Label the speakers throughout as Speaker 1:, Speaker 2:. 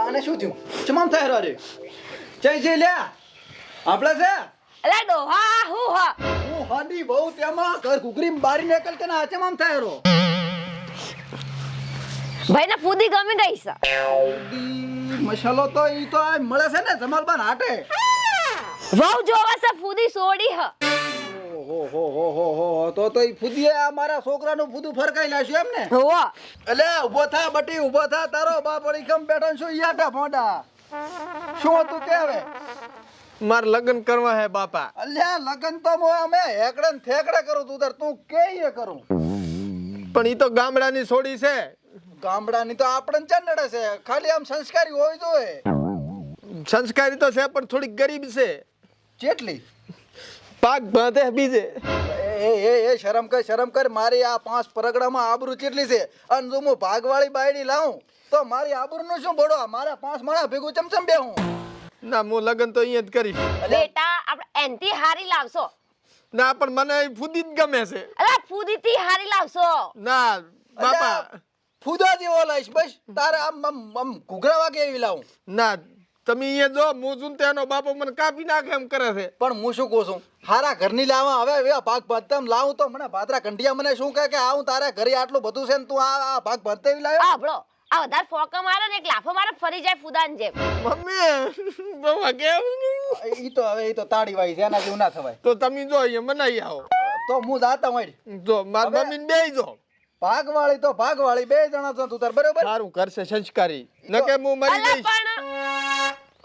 Speaker 1: આને શું થયું? ચમામ થાય રે જય લે આપણે છે
Speaker 2: અલા ડોહા હું હ
Speaker 1: હું હાડી બહુ તેમાં ઘર ઘુઘરી બારી નીકળ કે ના ચમામ થાય રો
Speaker 2: ભાઈ ને ફૂદી ગમી ગઈ છે.
Speaker 1: મસાલો તો ઈ તો આ મળે છે ને જમાલબાન હાટે.
Speaker 2: વહુ જોવે છે ફૂદી સોડી હ.
Speaker 1: ઓહો તો ઈ ફૂદીએ આ મારા છોકરાનું ફૂદું ફરકાઈ લાશ્યું એમ ને?
Speaker 2: હોવો
Speaker 1: એટલે ઊભો થા બટી ઊભો થા તારો બાપ વળી કમ બેઠો ને શું યાટા ફોડા શું તું કે હવે
Speaker 3: માર લગ્ન કરવા હે બાપા.
Speaker 1: અલ્યા લગન તો અમે હેકડે ને થેકડે કરું તું તાર તું કે એ કરું
Speaker 3: પણ ઈ તો ગામડાની છોડી છે.
Speaker 1: ગામડાની તો આપણને ચા નડે છે ખાલી આમ સંસ્કારી હોવી જોઈએ.
Speaker 3: સંસ્કારી તો છે પણ થોડી ગરીબ છે.
Speaker 1: ચેટલી
Speaker 3: પાક બાંધે બીજે.
Speaker 1: એ શરમ કર મારી આ 5 પરગડામાં આબરૂ ચેટલી છે અને જો હું ભાગવાળી બાયડી લાવું તો મારી આબરૂનું શું બડો મારા 5 માળા ભેગું ચમચમ બેહું
Speaker 3: ના હું લગ્ન તો અહીંયા જ કરીશ.
Speaker 2: બેટા આપણે એનથી હારી લાવશો.
Speaker 3: ના પણ મને ઈ ફૂદી જ ગમે છે.
Speaker 2: અલા ફૂદી થી હારી લાવશો.
Speaker 3: ના બાપા
Speaker 1: ફૂદા જેવો લાઈશ બસ તારે આમ ઘૂઘરા વાગે એવી લાવું.
Speaker 3: ના તમે અહીંયા જો મોજુન તેનો બાપો મને કાપી નાખે એમ કરે છે.
Speaker 1: પણ હું શું કહું છું હારા ઘરની લાવા હવે ભાગ બાંધતા લાવું તો મને ભાદરા કંઢિયા મને શું કહે કે આવું તારા ઘરે આટલું બધું છે ને તું આ ભાગ બાંધતા એવી લાવ્યો.
Speaker 2: આભળો આ વધારે ફોકા મારે ને એક લાફો મારે ફરી જાય ફૂદાન જેમ.
Speaker 3: મમ્મી બાપા કેમ
Speaker 1: ઈ તો તાળી વાઈ છે એના જેવું ના થવાય.
Speaker 3: તો તમે જો અહીંયા મનાઈ આવો
Speaker 1: તો હું જાતા હોય
Speaker 3: જો માર મમ્મી ને બેહી જો.
Speaker 1: ભાગવાળી તો ભાગવાળી બે જણા છો તું તાર બરોબર.
Speaker 3: સારું કરશે સંસ્કારી ન કે હું મરી
Speaker 2: અલા
Speaker 3: જઈશ.
Speaker 2: પણ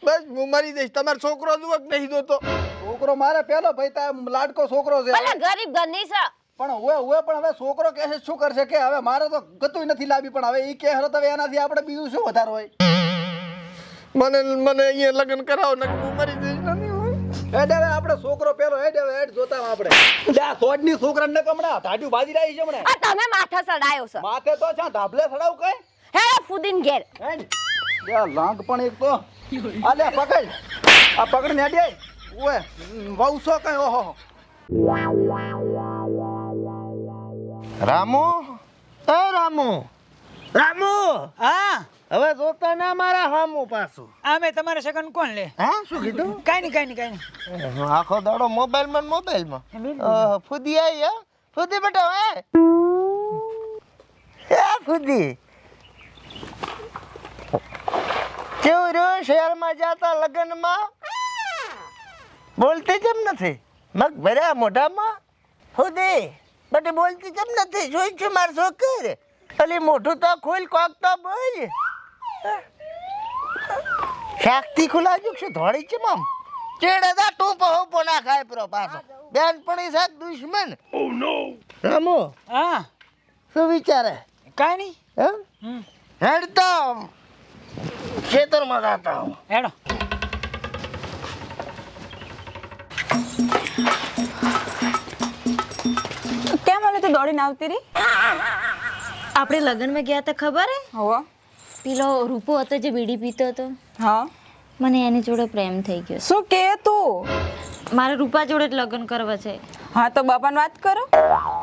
Speaker 3: બસ હું મરી જઈશ. તમારો છોકરો જુઓ કે નહીં જોતો?
Speaker 1: છોકરો મારે પેલો ભાઈ તા લાડકો છોકરો છે
Speaker 2: ભલે ગરીબ ઘરની છે
Speaker 1: પણ પણ હવે છોકરો કહે છે શું કરશે કે હવે મારે તો ગતું નથી લાવી પણ હવે ઈ કહે હરો તો હવે એનાથી આપણે બીજું શું વધારે હોય.
Speaker 3: મને અહીંયા લગ્ન કરાવો ને હું મરી જઈશ. નથી હોય
Speaker 1: હેડ હવે આપણે છોકરો પેલો હેડ જોતા આપણે જા થોડની છોકરાને કમણા ધાડ્યું બાજી રહી છે હમણે.
Speaker 2: આ તમે માથા સડાયો છે.
Speaker 1: માથે તો છા ધાબલે સડાવ કઈ
Speaker 2: હે ફૂદીન ઘેર
Speaker 1: હેડ યા લાંગ પણ એક તો આલે પકડ આ પકડ ને હેડ ઓએ વૌસો કઈ ઓહો
Speaker 4: રામુ એ રામુ રામુ
Speaker 5: હા
Speaker 4: હવે જોતા ના મારા હામુ પાછું
Speaker 5: આમે તમારે સગન કોણ લે
Speaker 4: હા શું કીધું
Speaker 5: કાઈ નહીં
Speaker 4: આખો દાડો મોબાઈલમાં ફૂદી આવી હે ફૂદી બેટા હે ફૂદી કેવું રહ્યું શહેરમાં જાતા લગ્નમાં બોલતી કેમ નથી મગ ભર્યા મોઢામાં ફૂદી બટી બોલતી કેમ નથી જોઈ છું માર છોકરી અલી મોઢું તો ખોલ કોક તો બોલ શાકથી ખુલાજુ છે ધોળી છે મમ ચેડે દા ટોપો હોપો ના ખાય પ્રો પાછો બેન પડી સાથ દુશ્મન ઓ નો રામો
Speaker 5: હા
Speaker 4: શું વિચારે
Speaker 5: કાઈ નહીં
Speaker 4: હે હેડતો ખેતરમાં જાતા હું
Speaker 5: હેડો
Speaker 6: કેમ ઓલે તું દોડીને આવતી રહી?
Speaker 7: આપણે લગ્નમાં ગયા હતા ખબર હે?
Speaker 6: હોવો
Speaker 7: પેલો રૂપો હતો જે બીડી પીતો હતો,
Speaker 6: હા
Speaker 7: મને એની જોડે પ્રેમ થઈ ગયો.
Speaker 6: શું કે તું?
Speaker 7: મારે રૂપા જોડે જ લગ્ન કરવા છે.
Speaker 6: હા તો બાપાને વાત કરો.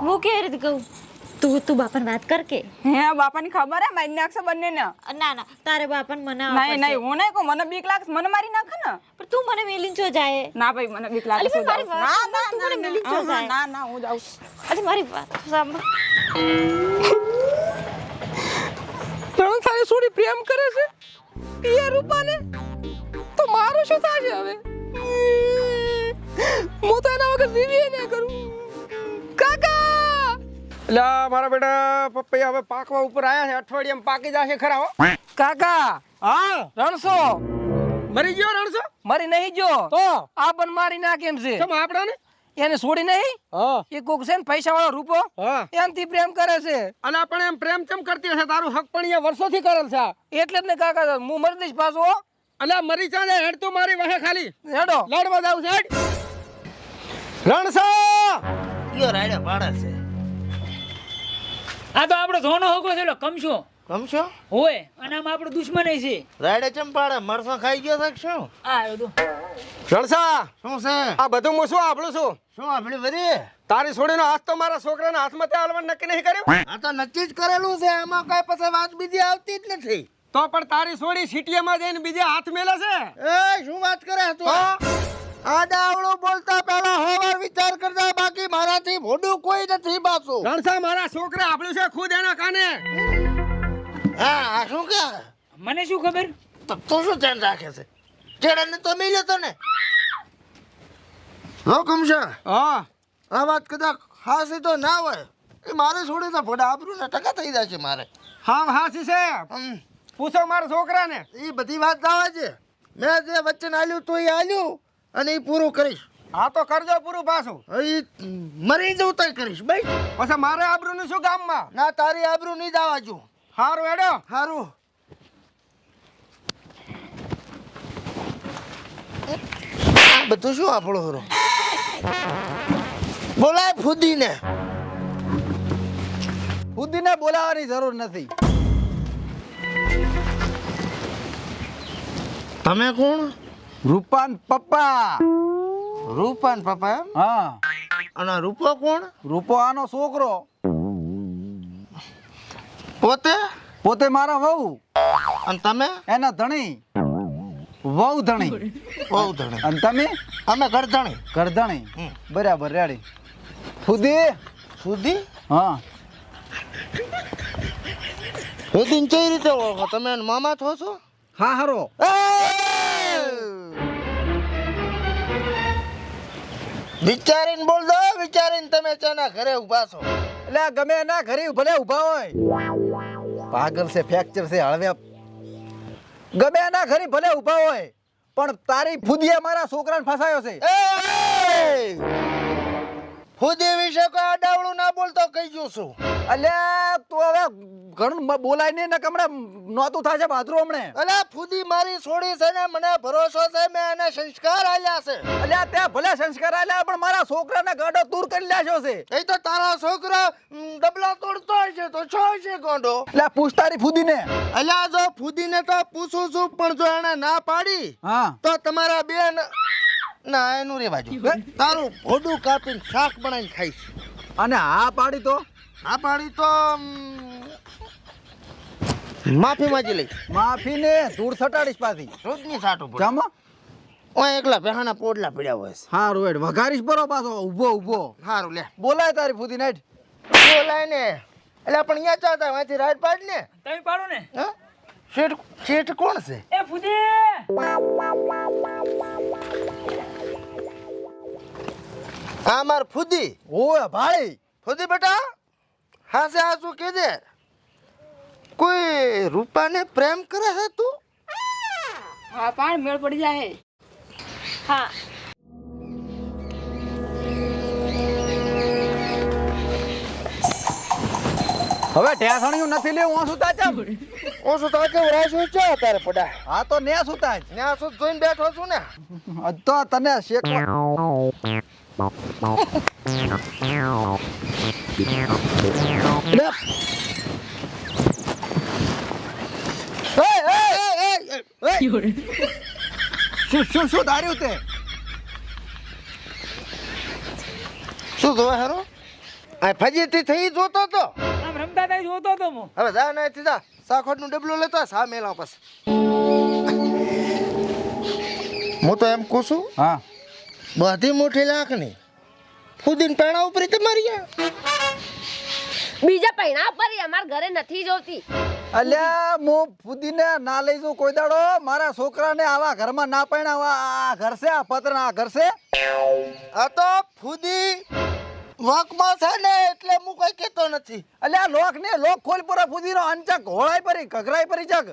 Speaker 7: હું કેવી રીતે કહું? તું બાપાને વાત કર કે.
Speaker 6: હે બાપાની ખબર હે મારી નાખશે બંને ને.
Speaker 7: ના તારે બાપાને મને
Speaker 6: નહીં હું નહીં કહું મને બીક લાગશે મને મારી નાખે ને.
Speaker 7: પણ તું મને મેલીન છો જાય.
Speaker 6: ના ભાઈ મને બીક લાગે છે.
Speaker 7: મારી વાત સાંભળ, તું મને મેલીન છો જાય.
Speaker 6: ના હું જાઉં.
Speaker 7: અરે મારી વાત સાંભળ.
Speaker 5: ત્રણ સારી છોડી પ્રેમ કરે છે એ રૂપાને તો મારું શું થાય હવે હું તો એના વગર જીવી ન કરું. કાકા
Speaker 3: એટલે મારા બેટા પપૈયા હવે પાકવા ઉપર આયા છે. અઠવાડિયામાં પાકી જશે ખરા હો.
Speaker 5: કાકા
Speaker 3: હા
Speaker 5: રણસો
Speaker 3: મરી ગયો રણસો?
Speaker 5: મરી નહીં જો
Speaker 3: તો
Speaker 5: આ પણ મારી નાખે એમ છે.
Speaker 3: કેમ આપડા ને
Speaker 5: એને છોડી નહીં
Speaker 3: હા
Speaker 5: એ કોક છે ને પૈસા વાળો રૂપો
Speaker 3: હા
Speaker 5: એનથી પ્રેમ કરે છે
Speaker 3: અને પણ એમ પ્રેમ કેમ કરતી હશે? તારું હક પણ અહીંયા વર્ષોથી કરેલ છે.
Speaker 5: એટલે જ ને કાકા હું મરી દઈશ પાછો હો.
Speaker 3: અલ્યા મરી જા હેડ તો મારી વહે ખાલી
Speaker 5: હેડો
Speaker 3: લડવા જાવ છે. હેડ રણસો
Speaker 4: યો રાડે પાડે છે
Speaker 8: આ તો આપણો સોનો હોગો છે કમશો
Speaker 4: કમશો
Speaker 8: હોય અને આમાં આપણો દુશ્મન છે.
Speaker 4: રાડે ચમ પાડે મરસો ખાઈ ગયો છે શું
Speaker 8: આ બધું
Speaker 3: રણસા
Speaker 4: શું છે
Speaker 3: આ બધું હું શું આપણું છું?
Speaker 4: શું આપણી બધી
Speaker 3: તારી છોડીનો હાથ તો મારા છોકરાના હાથમાં ત્યાં હાલવાનું નક્કી નહીં કર્યું.
Speaker 4: આ તો નક્કી જ કરેલું છે, એમાં કઈ પછી વાત બીજી આવતી જ નથી.
Speaker 3: તો પણ તારી છોડી સિટીમાં જઈને બીજે હાથ મેલે છે.
Speaker 4: એ શું વાત કરે તું? આડાવડું બોલતા પહેલા હોવાર વિચાર કરતા, બાકી મારાથી મોઢું કોઈ નથી પાછું.
Speaker 3: રણસા મારા છોકરા આપણું છે ખુદ એના કાને.
Speaker 4: હા આ શું કે
Speaker 8: મને શું ખબર?
Speaker 4: તો શું ધ્યાન રાખે છે? ચેડાને તો મિલ્યો તો ને. હો કમશા,
Speaker 3: હા
Speaker 4: આ વાત કદાચ હાસી તો ના હોય, એ મારે છોડી તો ભડા આબરૂ ને ટકા થઈ જશે મારે.
Speaker 3: હા હાસી છે. પૂછો મારા છોકરાને.
Speaker 4: એ બધી વાત જવા છે. મેં જે વચન આલ્યું તો એ આલ્યું અને એ પૂરું કરીશ.
Speaker 3: હા તો કરજો પૂરું પાછું.
Speaker 4: એ મરી જવું તો કરીશ ભાઈ.
Speaker 3: પછી મારે આબરૂનું શું ગામમાં?
Speaker 4: ના તારી આબરૂ નહીં જવા જો.
Speaker 3: હારું હેડો.
Speaker 4: સારું. આ બધું શું આપણો હરો? બોલાય ફુદીને.
Speaker 1: ફુદીને બોલાવવાની જરૂર નથી.
Speaker 4: તમે કોણ?
Speaker 1: રૂપાન પપ્પા.
Speaker 4: રૂપાન પપ્પા એમ?
Speaker 1: હા.
Speaker 4: અને રૂપો કોણ?
Speaker 1: રૂપો આનો છોકરો.
Speaker 4: પોતે?
Speaker 1: પોતે મારા વહુ.
Speaker 4: અને તમે?
Speaker 1: એના ધણી. વહુ ધણી.
Speaker 4: બહુ ધણે.
Speaker 1: અને તમે?
Speaker 4: અમે ગરધણી.
Speaker 1: કરધણી. બરાબર રેડી. ફુદી.
Speaker 4: ફુદી?
Speaker 1: હા.
Speaker 4: ફુદીને કઈ રીતે ઓળખો? તમે એના મામા થો છો?
Speaker 1: હા હારો.
Speaker 4: વિચારીને બોલ દો, વિચારીને તમે તેના ઘરે ઉભા છો.
Speaker 1: એટલે ગમે એના ઘરે ભલે ઊભા હોય. પાગલ છે, ફ્રેક્ચર છે, હળવે. ગમે એના ઘરે ભલે ઊભા હોય, પણ તારી ફુદીએ મારા છોકરાને ફસાયો છે.
Speaker 4: ફુદી વિશે કોઈ આડાવડું ના બોલતો કહી ગયું છું.
Speaker 1: અલ્યા તું હવે ઘણું બોલાય નહીં ને કમણે નોતું થાય છે બાથરૂમ હમણે.
Speaker 4: અલા ફુદી મારી છોડી છે ને, મને ભરોસો છે, મેં એને સંસ્કાર આલ્યા છે.
Speaker 1: અલ્યા ત્યાં ભલે સંસ્કાર આલ્યા પણ મારા છોકરાને ગાડો દૂર કરી લાશ્યો છે.
Speaker 4: એ તો તારો છોકરો ડબલા તોડતો હશે તો છો છે ગોંડો.
Speaker 1: એટલે પૂછ તારી ફુદીને.
Speaker 4: અલ્યા જો ફુદીને તો પૂછું છું, પણ જો એને ના પાડી
Speaker 1: હા
Speaker 4: તો તમારા બેન ના એનું રે બાજુ તારું ભોડું કાપીને શાક બનાવીને ખાઈશ.
Speaker 1: અને હા પાડી તો
Speaker 4: ના પાડી તો માફી માંગી લઈશ.
Speaker 1: માફી ને ધૂળ છટાડીશ પાછી.
Speaker 4: રોજની સાટું પડે.
Speaker 1: જમો
Speaker 4: ઓય એકલા પહેણા પોડલા પડ્યા હોય છે.
Speaker 1: હારું હેડ વઘારીશ બરો પાછો ઊભો ઊભો.
Speaker 4: સારું લે
Speaker 1: બોલાય તારી ફુદીને હેડ.
Speaker 4: બોલાય ને. એટલે પણ અહીંયા ચાતા વાંચી રાઈટ પાડ ને.
Speaker 8: તમે પાડો ને.
Speaker 4: હા શેઠ શેઠ કોણ છે?
Speaker 8: એ ફુદી.
Speaker 4: આ માર ફુદી.
Speaker 1: ઓય ભાઈ.
Speaker 4: ફુદી બેટા હા છે, આ શું કહેજે? કોઈ રૂપાને પ્રેમ કરે છે તું?
Speaker 6: હા પણ મેળ પડી જાય.
Speaker 2: હા.
Speaker 1: હવે ઢેસણિયું નથી લેવું હું સુતા ચમ.
Speaker 4: હું શું તાકે વરાશું છે તારે પડા?
Speaker 1: હા તો ને સુતા જ.
Speaker 4: ન્યા શું જોઈને બેઠો છું ને.
Speaker 1: તો તને શેકવા. લે. શું ધાર્યું તે?
Speaker 4: શું જોવે હેરો? આ ફજીતી થઈ જોતો તો.
Speaker 8: આમ રમતા હતા જોતો તો હું.
Speaker 4: હવે જા ના સીધા સાખોટ નું ડબલું લેતો સા મેલા પછી. હું તો એમ કહું છું,
Speaker 1: હા
Speaker 4: બધી મોટી લાખની ફુદીન પેણા ઉપર તમારી
Speaker 2: બીજા પૈણા પર અમારા ઘરે નથી જોતી.
Speaker 1: અલ્યા હું ફુદીને ના લઈ જઉં કોઈ દાડો. મારા છોકરાને આવા ઘરમાં ના પરણાવા. આ ઘર છે, આ પતરા આ ઘર છે.
Speaker 4: આ તો ફુદી વકમાં છે ને એટલે હું કઈ કહેતો નથી.
Speaker 1: અલ્યા લોક ને લોક ખોલ પર ફુદીનો અંચક હોળાઈ પરી ઘઘરાઈ પરી ચક.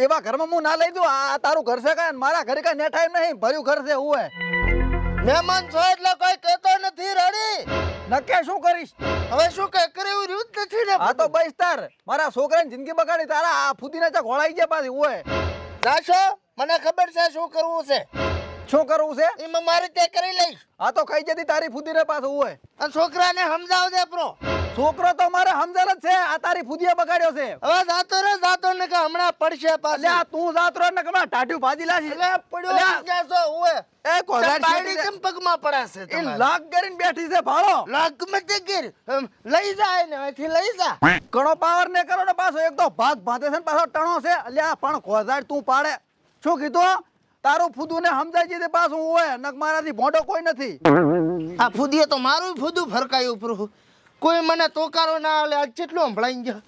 Speaker 1: એવા ઘરમાં હું ના લઈ દઉં. આ તારું ઘર છે કાંઈ? મારા ઘરે કાંઈ નેઠાઈ નહીં, ભર્યું ઘર છે. હું
Speaker 4: મહેમાન છો એટલે કોઈ કહેતો નથી રડી.
Speaker 1: નક્કે શું કરીશ?
Speaker 4: હવે શું કઈ કરે એવું રહ્યું જ નથી ને.
Speaker 1: આ તો બસ તાર મારા છોકરાની જિંદગી બગાડી. તારા આ ફુદીના ચક હોળાઈ ગયા પાછી. હું
Speaker 4: નાશો મને ખબર છે શું કરવું છે.
Speaker 1: શું કરવું છે?
Speaker 4: એમાં મારી તે કરી લઈશ.
Speaker 1: આ તો ખાઈ જતી તારી ફુદીને પાછું. હું
Speaker 4: અને છોકરાને સમજાવજે પ્રો.
Speaker 1: છોકરો તો મારે સમજલ જ છે. આ તારી ફુદીએ બગાડ્યો છે.
Speaker 4: હવે જાતો ને કે હમણાં પડશે પાછું.
Speaker 1: અલ્યા તું જાતરો ને કમા ટાઢું ભાજી લાશી.
Speaker 4: એટલે પડ્યો ક્યાં છો ઓએ
Speaker 1: એ કોઝાડ
Speaker 4: બાયડી કેમ પગમાં પડાશે
Speaker 1: એ
Speaker 4: તમારે?
Speaker 1: લાગ કરીને બેઠી છે ભાળો.
Speaker 4: લાગ મત ગીર લઈ જાય ને અહીંથી લઈ જા.
Speaker 1: ઘણો પાવર ને કરો ને પાછો એક તો ભાગ ભાતે છે ને પાછો ટણો છે. અલ્યા પણ કોઝાડ તું પાડે. શું કીધું? તારું ફૂદું ને સમજાઈ જઈ પાછું હોય નક મારાથી ભોંડો કોઈ નથી.
Speaker 4: આ ફૂદીએ તો મારું ફૂદું ફરકાયું ઉપરું. કોઈ મને તોકારો ના આલે. આજ કેટલું સંભળાઈ ગયો.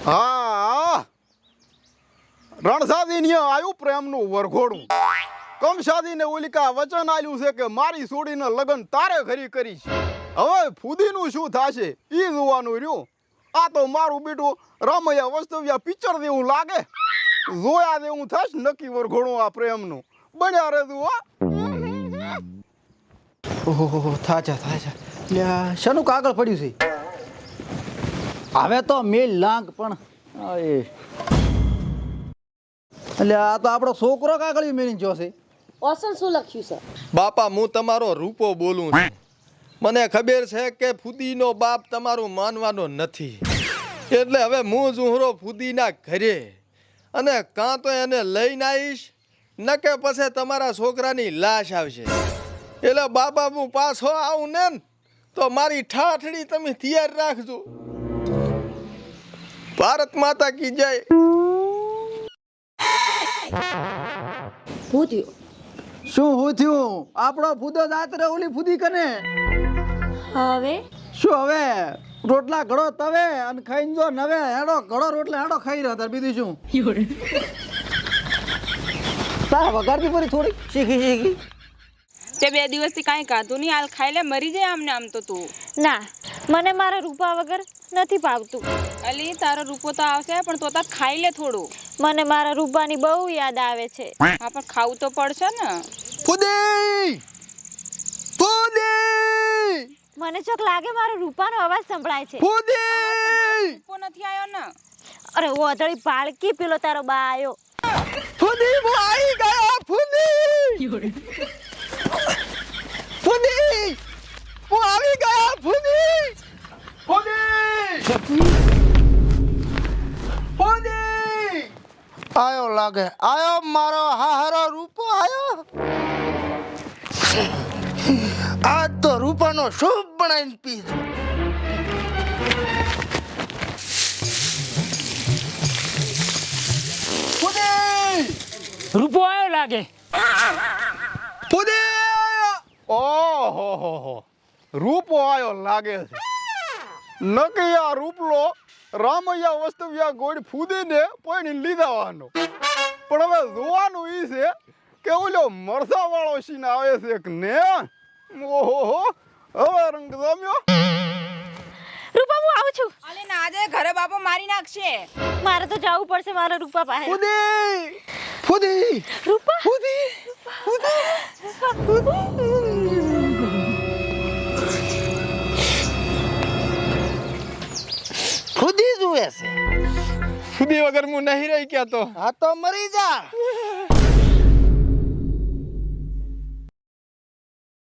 Speaker 3: હા રણસાદી ને આવ્યું પ્રેમનું વરઘોડું. કમસાદી ને ઓલિકા વચન આલ્યું છે કે મારી છોડીને લગ્ન તારે ઘરી કરીશ. હવે ફૂદીનું શું થશે ઈ જોવાનું રહ્યું. આ તો મારું બેટું રામૈયા વાસ્તવ્યા પિક્ચર જેવું લાગે. જોયા જેવું થશે નક્કી વરઘોડું આ પ્રેમનું. બન્યા રહેતું હો.
Speaker 1: ઓહો થાચા લ્યા શાનું કાગળ પડ્યું છે. હવે તો મેલ લાંગ પણ એટલે આ તો આપણો છોકરો કાગળ મેળીને જોશે.
Speaker 2: ઓસન શું લખ્યું છે?
Speaker 9: બાપા હું તમારો રૂપો બોલું છું. મને ખબર છે કે ફૂદીનો બાપ તમારું માનવાનો નથી. એટલે હવે હું ઝુહરો ફૂદીના ઘરે અને કાં તો એને લઈને આવીશ ન કે પછી તમારા છોકરાની લાશ આવશે. એટલે બાપા હું પાછો આવું ને તો મારી ઠાઠડી તમે તૈયાર રાખજો. ભારત માતા કી જય.
Speaker 2: શું થયું?
Speaker 1: શું હું થયું? આપણો ફૂદો દાતરે ઓલી ફૂદી કને.
Speaker 7: હવે
Speaker 1: શું હવે રોટલા ઘડો તવે અને ખાઈને જો નવે હેડો ઘડો રોટલા હેડો ખાઈ રહ્યા તાર બીજું શું. તારા વગાડતી પડી થોડી શીખી.
Speaker 6: તે 2 દિવસથી કાંઈ ખાધું નહીં. હાલ ખાઈ લે, મરી જાય આમને આમ તો તું.
Speaker 7: ના, મને મારા રૂપા વગર નથી ભાવતું.
Speaker 6: અલી તારો રૂપો તો આવશે પણ તો તાર ખાઈ લે થોડું.
Speaker 7: મને મારા રૂપાની બહુ યાદ આવે છે.
Speaker 6: હા પણ ખાવું તો પડશે ને.
Speaker 9: ફૂદી ફૂદી
Speaker 7: મને ચોક લાગે મારો રૂપાનો અવાજ સંભળાય છે.
Speaker 9: ફૂદી
Speaker 6: રૂપો નથી આવ્યો ને.
Speaker 7: અરે ઓધળી પાળકી પેલો તારો બા આયો.
Speaker 9: ફૂદી હું આવી ગયો. ફૂદી ફૂદી હું આવી ગયો. ફૂદી ફૂદી ફૂદી
Speaker 4: આયો લાગે. આયો મારો હારો રૂપો આયો. આ તો રૂપાનો શુભ બનાવીને પીજો.
Speaker 8: રૂપો આવ્યો લાગે.
Speaker 3: ફૂદી ઓહો રૂપો આયો લાગે છે. નકી આ રૂપલો રામૈયા વાસ્તવ્યા ગોળ ફૂદીને પોઈની લીધાવાનો. પણ હવે જોવાનું ઈ છે કે ઓલો મરસા વાળો સીન આવે છે કે ને. ઓહો હવે રંગ જમ્યો.
Speaker 7: રૂપા હું આવું છું.
Speaker 6: અલે ના દે, ઘરે બાપો મારી નાખશે.
Speaker 7: મારે તો જવું પડશે મારા રૂપા પાસે.
Speaker 3: ફૂદી ફૂદી
Speaker 7: રૂપા
Speaker 3: ફૂદી
Speaker 4: ખુદી જુએ છે.
Speaker 9: ફૂદી વગર હું નહીં રહી ગયા તો.
Speaker 4: આ તો મરી જા.